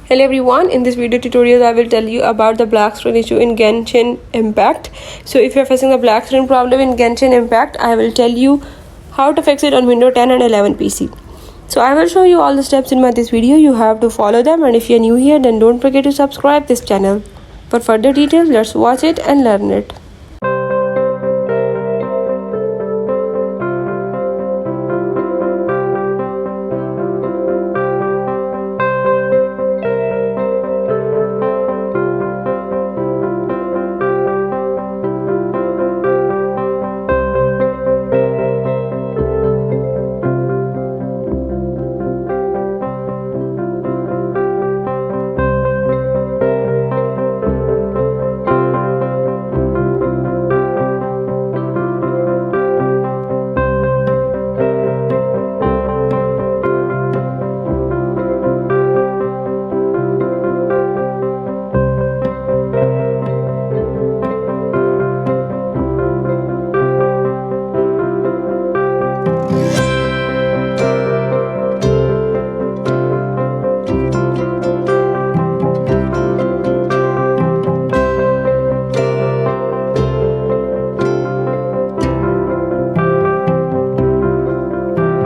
Hello everyone, in this video tutorial I will tell you about the black screen issue in Genshin Impact. So if you're facing the black screen problem in Genshin Impact, I will tell you how to fix it on Windows 10 and 11 PC. So I will show you all the steps in this video. You have to follow them, and if you're new here then don't forget to subscribe this channel. For further details, let's watch it and learn it.